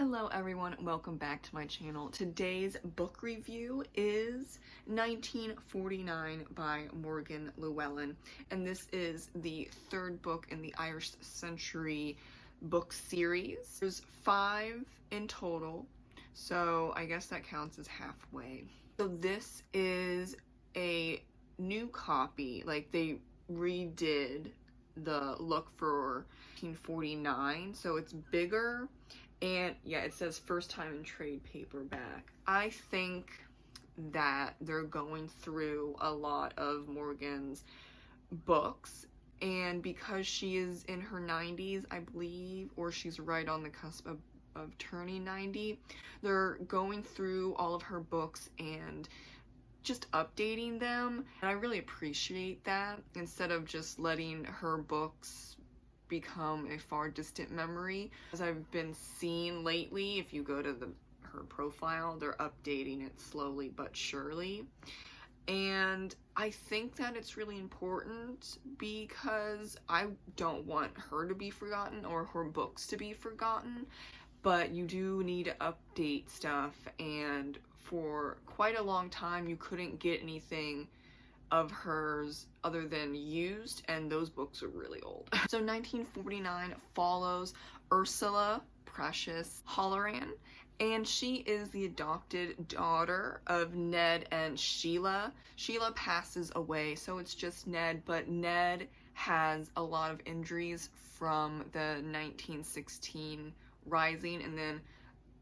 Hello everyone, welcome back to my channel. Today's book review is 1949 by Morgan Llywelyn, and this is the third book in the Irish Century book series. There's 5 in total, so I guess that counts as halfway. So this is a new copy, like they redid the look for 1949, so it's bigger. And yeah, it says first time in trade paperback. I think that they're going through a lot of Morgan's books, and because she is in her 90s, I believe, or she's right on the cusp of turning 90, they're going through all of her books and just updating them, and I really appreciate that, instead of just letting her books become a far distant memory. As I've been seeing lately, if you go to her profile, they're updating it slowly but surely, and I think that it's really important because I don't want her to be forgotten or her books to be forgotten, but you do need to update stuff, and for quite a long time you couldn't get anything of hers other than used, and those books are really old. So 1949 follows Ursula Holloran, and she is the adopted daughter of Ned and Sheila. Sheila passes away, so it's just Ned, but Ned has a lot of injuries from the 1916 Rising, and then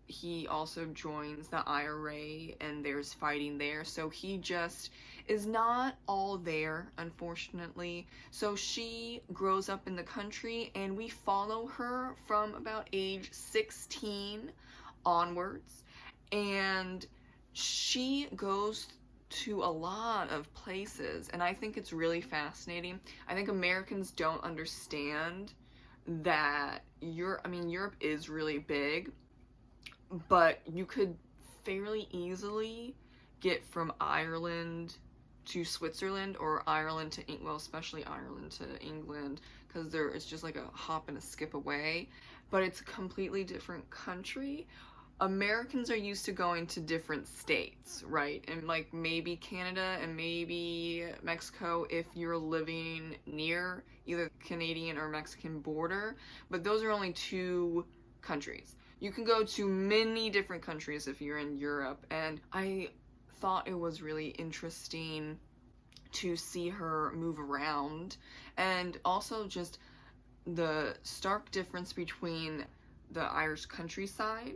he also joins the IRA and there's fighting there, so he just is not all there, unfortunately. So she grows up in the country, and we follow her from about age 16 onwards, and she goes to a lot of places, and I think it's really fascinating. I think Americans don't understand that Europe is really big, but you could fairly easily get from Ireland to Switzerland, or Ireland to England, well, especially Ireland to England, because it's just like a hop and a skip away, but it's a completely different country. Americans are used to going to different states, right? And like maybe Canada and maybe Mexico if you're living near either the Canadian or Mexican border, but those are only 2 countries. You can go to many different countries if you're in Europe, and I thought it was really interesting to see her move around, and also just the stark difference between the Irish countryside,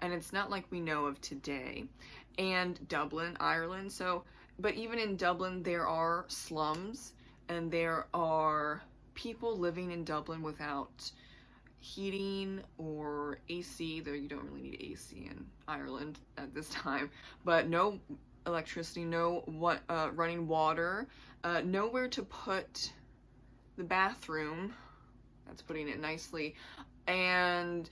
and it's not like we know of today, and Dublin, Ireland. So, but even in Dublin there are slums, and there are people living in Dublin without heating or AC, though you don't really need AC in Ireland at this time, but no electricity, no running water, nowhere to put the bathroom, that's putting it nicely, and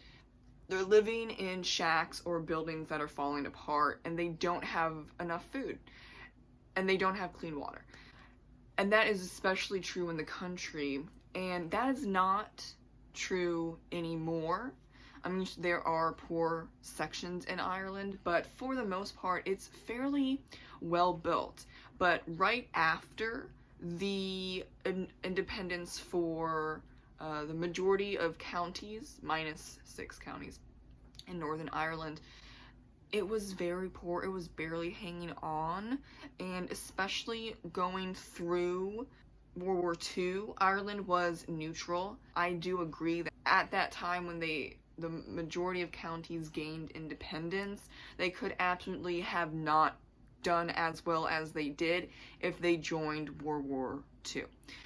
they're living in shacks or buildings that are falling apart, and they don't have enough food, and they don't have clean water. And that is especially true in the country, and that is not true anymore. I mean, there are poor sections in Ireland, but for the most part it's fairly well built. But right after the independence for the majority of counties, minus 6 counties in Northern Ireland, it was very poor. It was barely hanging on, and especially going through World War II, Ireland was neutral. I do agree that at that time when the majority of counties gained independence, they could absolutely have not done as well as they did if they joined World War II.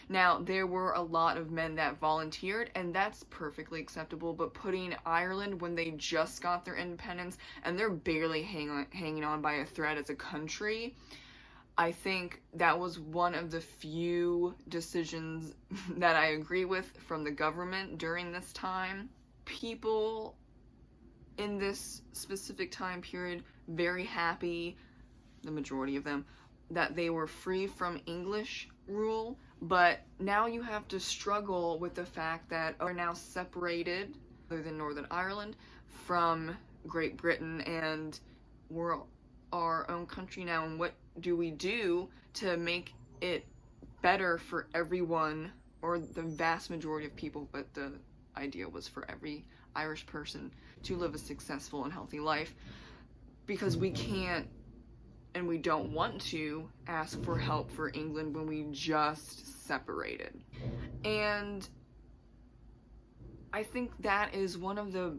Now, there were a lot of men that volunteered, and that's perfectly acceptable, but putting Ireland when they just got their independence and they're barely hanging on by a thread as a country, I think that was one of the few decisions that I agree with from the government during this time. People in this specific time period very happy, the majority of them, that they were free from English rule, but now you have to struggle with the fact that are now separated, other than Northern Ireland, from Great Britain, and we're our own country now, and what do we do to make it better for everyone, or the vast majority of people, but the idea was for every Irish person to live a successful and healthy life, because we can't and we don't want to ask for help for England when we just separated. And I think that is one of the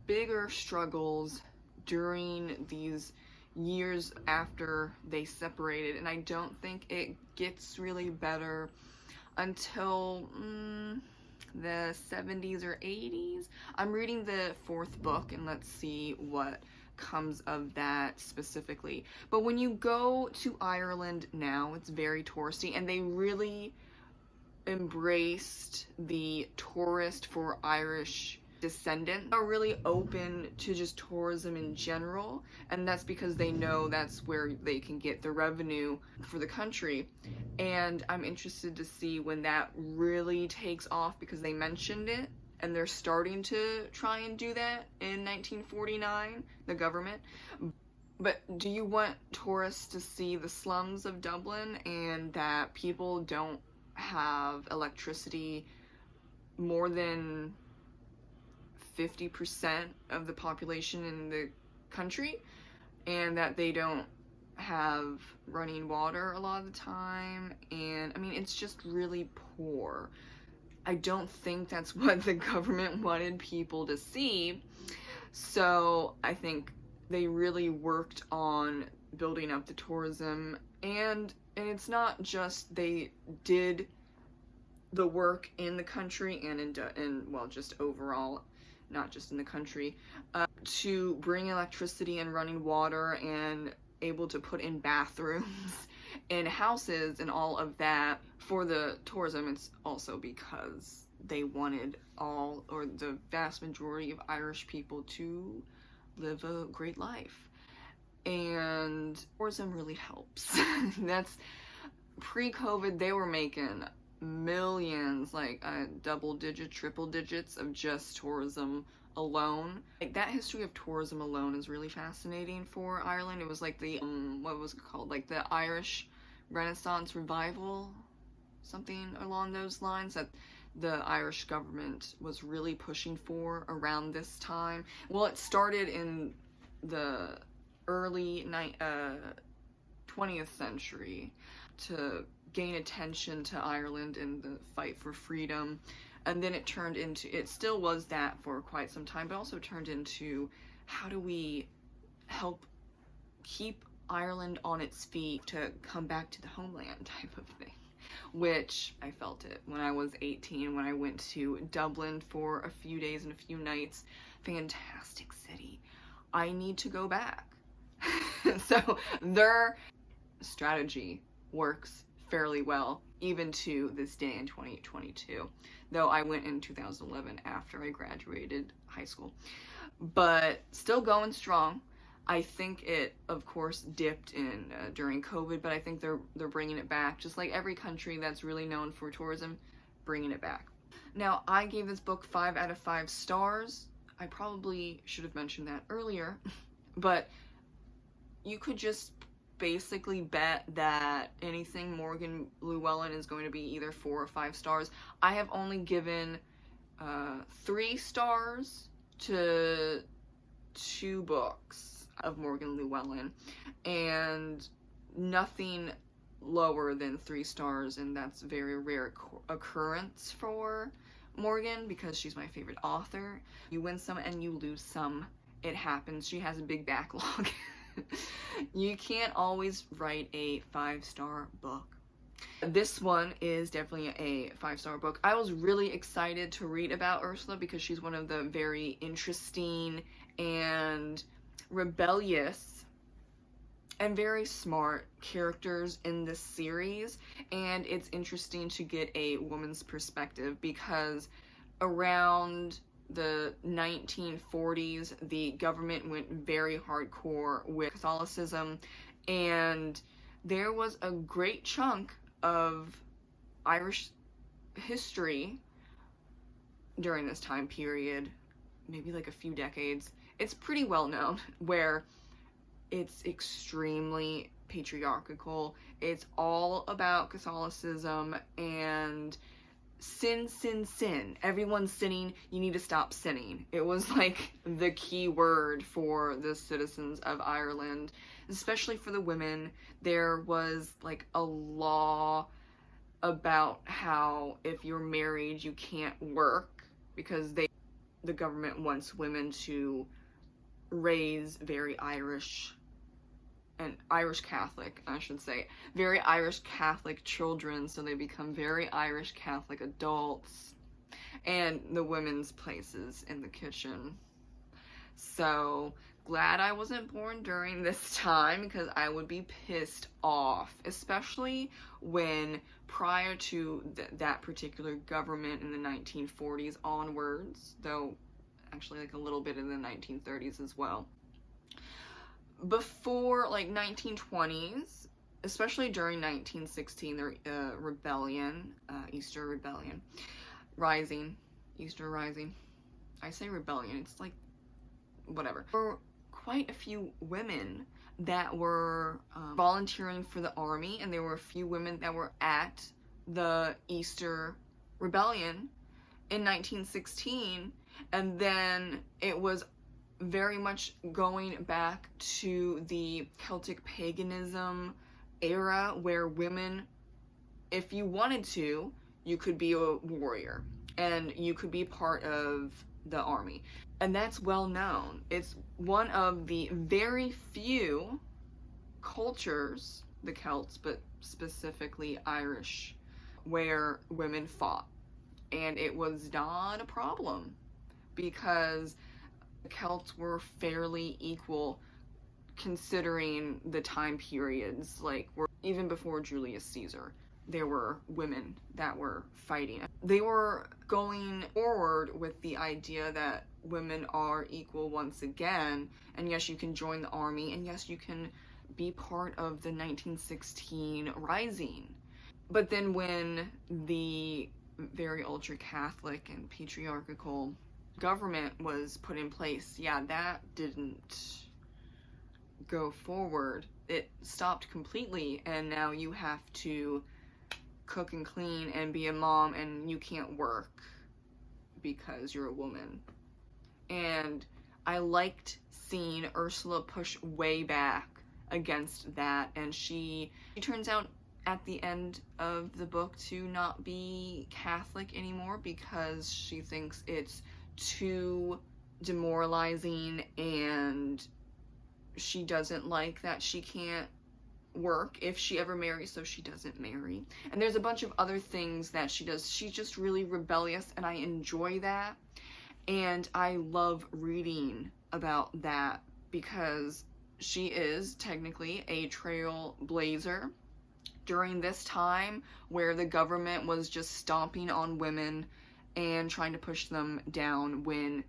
bigger struggles during these years after they separated, and I don't think it gets really better until the 70s or 80s. I'm reading the 4th book, and let's see what comes of that specifically. But when you go to Ireland now, it's very touristy, and they really embraced the tourist for Irish descendants. Are really open to just tourism in general, and that's because they know that's where they can get the revenue for the country. And I'm interested to see when that really takes off, because they mentioned it and they're starting to try and do that in 1949, the government. But do you want tourists to see the slums of Dublin and that people don't have electricity? More than 50% of the population in the country, and that they don't have running water a lot of the time, and I mean, it's just really poor. I don't think that's what the government wanted people to see, so I think they really worked on building up the tourism, and it's not just they did the work in the country and in well, just overall, not just in the country, to bring electricity and running water and able to put in bathrooms in houses and all of that for the tourism. It's also because they wanted all, or the vast majority of Irish people to live a great life. And tourism really helps. That's pre-COVID, they were making millions, like double digit, triple digits of just tourism alone. Like, that history of tourism alone is really fascinating for Ireland. It was like the what was it called, like the Irish Renaissance revival, something along those lines, that the Irish government was really pushing for around this time. Well, it started in the early 20th century to gain attention to Ireland and the fight for freedom, and then it turned into, it still was that for quite some time, but also turned into, how do we help keep Ireland on its feet to come back to the homeland type of thing, which I felt it when I was 18, when I went to Dublin for a few days and a few nights. Fantastic city. I need to go back. So their strategy works fairly well, even to this day in 2022, though I went in 2011 after I graduated high school, but still going strong. I think it, of course, dipped in during COVID, but I think they're bringing it back, just like every country that's really known for tourism, bringing it back. Now, I gave this book 5 out of 5 stars. I probably should have mentioned that earlier, but you could just basically bet that anything Morgan Llywelyn is going to be either 4 or 5 stars. I have only given 3 stars to 2 books of Morgan Llywelyn, and nothing lower than 3 stars, and that's a very rare occurrence for Morgan, because she's my favorite author. You win some and you lose some. It happens. She has a big backlog. You can't always write a 5-star book. This one is definitely a 5-star book. I was really excited to read about Ursula because she's one of the very interesting and rebellious and very smart characters in this series, and it's interesting to get a woman's perspective because around the 1940s, the government went very hardcore with Catholicism, and there was a great chunk of Irish history during this time period maybe like a few decades. It's pretty well known, where it's extremely patriarchal. It's all about Catholicism and sin, sin, sin. Everyone's sinning. You need to stop sinning. It was like the key word for the citizens of Ireland, especially for the women. There was like a law about how if you're married, you can't work, because the government wants women to raise very Irish and Irish Catholic, I should say, very Irish Catholic children, so they become very Irish Catholic adults, and the women's places in the kitchen. So glad I wasn't born during this time, because I would be pissed off, especially when prior to that particular government in the 1940s onwards, though actually like a little bit in the 1930s as well. Before like 1920s, especially during 1916, the rebellion, Easter Rebellion, Easter Rising. I say rebellion, it's like whatever. There were quite a few women that were volunteering for the army, and there were a few women that were at the Easter Rebellion in 1916, and then it was very much going back to the Celtic paganism era, where women, if you wanted to, you could be a warrior and you could be part of the army. And that's well known. It's one of the very few cultures, the Celts, but specifically Irish, where women fought. And it was not a problem, because the Celts were fairly equal considering the time periods, like even before Julius Caesar, there were women that were fighting. They were going forward with the idea that women are equal once again, and yes, you can join the army, and yes, you can be part of the 1916 Rising. But then when the very ultra-Catholic and patriarchal government was put in place, yeah, that didn't go forward. It stopped completely, and now you have to cook and clean and be a mom, and you can't work because you're a woman. And I liked seeing Ursula push way back against that, and she turns out at the end of the book to not be Catholic anymore, because she thinks it's too demoralizing, and she doesn't like that she can't work if she ever marries, so she doesn't marry. And there's a bunch of other things that she does. She's just really rebellious, and I enjoy that, and I love reading about that, because she is technically a trailblazer during this time where the government was just stomping on women and trying to push them down, when,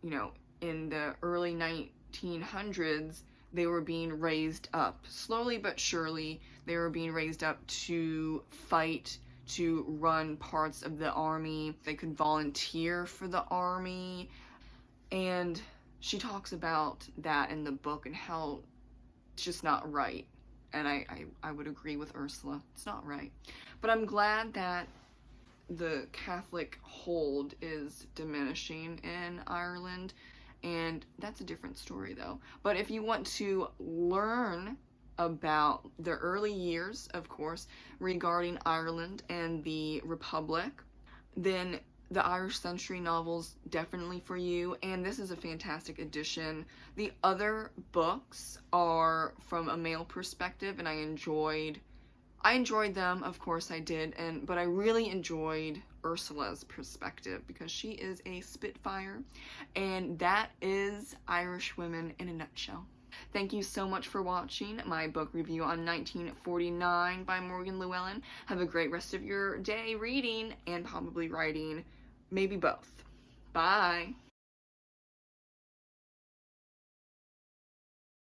you know, in the early 1900s, they were being raised up. Slowly but surely, they were being raised up to fight, to run parts of the army. They could volunteer for the army. And she talks about that in the book and how it's just not right. And I would agree with Ursula. It's not right. But I'm glad that the Catholic hold is diminishing in Ireland, and that's a different story though. But if you want to learn about the early years, of course, regarding Ireland and the Republic, then the Irish Century novels definitely for you, and this is a fantastic edition. The other books are from a male perspective, and I enjoyed them, of course I did, but I really enjoyed Ursula's perspective, because she is a spitfire, and that is Irish women in a nutshell. Thank you so much for watching my book review on 1949 by Morgan Llywelyn. Have a great rest of your day reading and probably writing, maybe both. Bye!